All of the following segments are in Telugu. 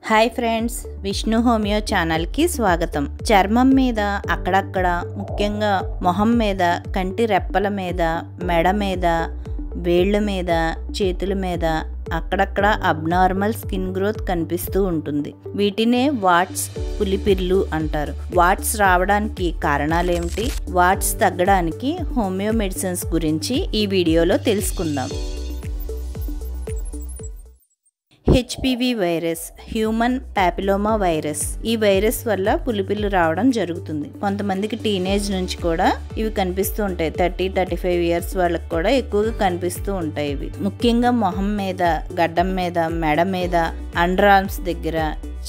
హాయ్ ఫ్రెండ్స్, విష్ణు హోమియో ఛానల్కి స్వాగతం. చర్మం మీద అక్కడక్కడ, ముఖ్యంగా మొహం మీద, కంటి రెప్పల మీద, మెడ మీద, వేళ్ళ మీద, చేతుల మీద అక్కడక్కడ అబ్నార్మల్ స్కిన్ గ్రోత్ కనిపిస్తూ ఉంటుంది. వీటినే వాట్స్, పులిపిర్లు అంటారు. వాట్స్ రావడానికి కారణాలేమిటి, వాట్స్ తగ్గడానికి హోమియో మెడిసిన్స్ గురించి ఈ వీడియోలో తెలుసుకుందాం. HPV virus, human papilloma virus. ఈ వైరస్ వల్ల పులిపిల్లు రావడం జరుగుతుంది. కొంతమందికి టీనేజ్ నుంచి కూడా ఇవి కనిపిస్తూ ఉంటాయి. 30-35 ఇయర్స్ వాళ్ళకి కూడా ఎక్కువగా కనిపిస్తూ ఉంటాయి. ఇవి ముఖ్యంగా మొహం మీద, గడ్డం మీద, మెడ మీద, అండర్ ఆర్మ్స్ దగ్గర,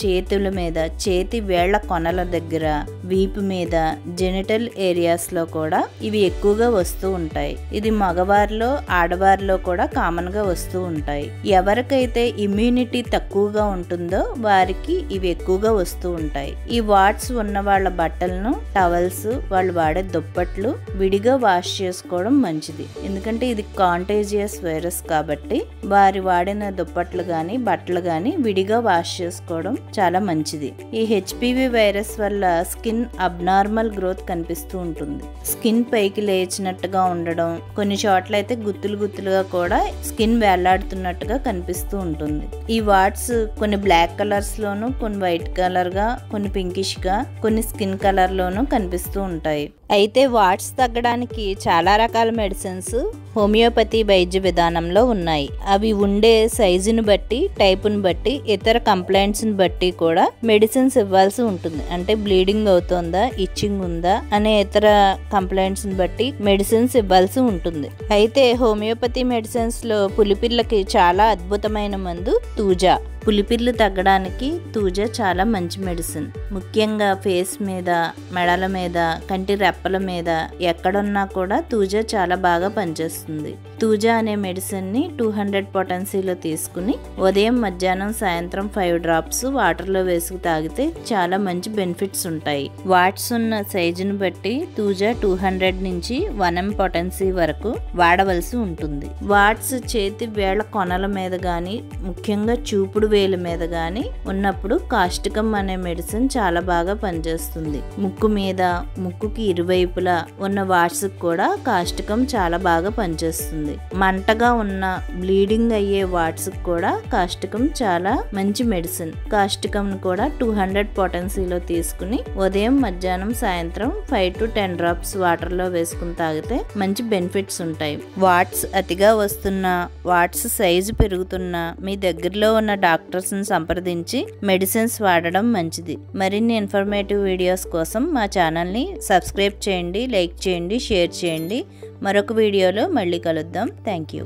చేతుల మీద, చేతి వేళ్ల కొనల దగ్గర, వీపు మీద, జెనిటల్ ఏరియాస్లో కూడా ఇవి ఎక్కువగా వస్తూ ఉంటాయి. ఇది మగవారిలో, ఆడవారిలో కూడా కామన్గా వస్తూ ఉంటాయి. ఎవరికైతే ఇమ్యూనిటీ తక్కువగా ఉంటుందో వారికి ఇవి ఎక్కువగా వస్తూ ఉంటాయి. ఈ వాట్స్ ఉన్న వాళ్ళ బట్టలను, టవల్స్, వాళ్ళు వాడే దుప్పట్లు విడిగా వాష్ చేసుకోవడం మంచిది. ఎందుకంటే ఇది కాంటేజియస్ వైరస్ కాబట్టి వారి వాడిన దుప్పట్లు కానీ, బట్టలు కానీ విడిగా వాష్ చేసుకోవడం చాలా మంచిది. ఈ హెచ్పివి వైరస్ వల్ల స్కిన్ అబ్నార్మల్ గ్రోత్ కనిపిస్తూ ఉంటుంది. స్కిన్ పైకి లేచినట్టుగా ఉండడం, కొన్ని చోట్ల అయితే గుత్తులుగా కూడా స్కిన్ వేలాడుతున్నట్టుగా కనిపిస్తూ ఉంటుంది. ఈ వాట్స్ కొన్ని బ్లాక్ కలర్స్ లోను, కొన్ని వైట్ కలర్ గా, కొన్ని పింకిష్ గా, కొన్ని స్కిన్ కలర్ లోను కనిపిస్తూ ఉంటాయి. అయితే వాట్స్ తగ్గడానికి చాలా రకాల మెడిసిన్స్ హోమియోపతి వైద్య విధానంలో ఉన్నాయి. అవి ఉండే సైజుని బట్టి, టైపుని బట్టి, ఇతర కంప్లైంట్స్ని బట్టి కూడా మెడిసిన్స్ ఇవ్వాల్సి ఉంటుంది. అంటే బ్లీడింగ్ అవుతుందా, ఇచ్చింగ్ ఉందా అనే ఇతర కంప్లైంట్స్ని బట్టి మెడిసిన్స్ ఇవ్వాల్సి ఉంటుంది. అయితే హోమియోపతి మెడిసిన్స్ లో పులిపిల్లకి చాలా అద్భుతమైన మందు తూజా. పులిపిర్లు తగ్గడానికి తూజా చాలా మంచి మెడిసిన్. ముఖ్యంగా ఫేస్ మీద, మెడల మీద, కంటి రెప్పల మీద ఎక్కడున్నా కూడా తూజా చాలా బాగా పనిచేస్తుంది. తూజా అనే మెడిసిన్ ని 200 పొటెన్సీలో తీసుకుని ఉదయం, మధ్యాహ్నం, సాయంత్రం 5 డ్రాప్స్ వాటర్లో వేసుకు తాగితే చాలా మంచి బెనిఫిట్స్ ఉంటాయి. వాట్స్ ఉన్న సైజుని బట్టి తూజా 200 నుంచి 1 m పొటెన్సీ వరకు వాడవలసి ఉంటుంది. వాట్స్ చేతి వేళ్ల కొనల మీద గాని, ముఖ్యంగా చూపుడు వేల మీద గాని ఉన్నప్పుడు కాస్టికం అనే మెడిసిన్ చాలా బాగా పనిచేస్తుంది. ముక్కు మీద, ముక్కుకి ఇరువైపులా ఉన్న వాట్స్ కూడా కాస్టికం చాలా బాగా పనిచేస్తుంది. మంటగా ఉన్న, బ్లీడింగ్ అయ్యే వాట్స్ కూడా కాస్టికం చాలా మంచి మెడిసిన్. కాస్టికం కూడా 200 పొటెన్సీలో తీసుకుని ఉదయం, మధ్యాహ్నం, సాయంత్రం 5 to 10 డ్రాప్స్ వాటర్ లో వేసుకుని తాగితే మంచి బెనిఫిట్స్ ఉంటాయి. వాట్స్ అతిగా వస్తున్న, వాట్స్ సైజు పెరుగుతున్న మీ దగ్గరలో ఉన్న డాక్టర్స్ ని సంప్రదించి మెడిసిన్స్ వాడడం మంచిది. మరిన్ని ఇన్ఫర్మేటివ్ వీడియోస్ కోసం మా ఛానల్ ని సబ్స్క్రైబ్ చేయండి, లైక్ చేయండి, షేర్ చేయండి. మరొక వీడియోలో మళ్ళీ కలుద్దాం. Thank you.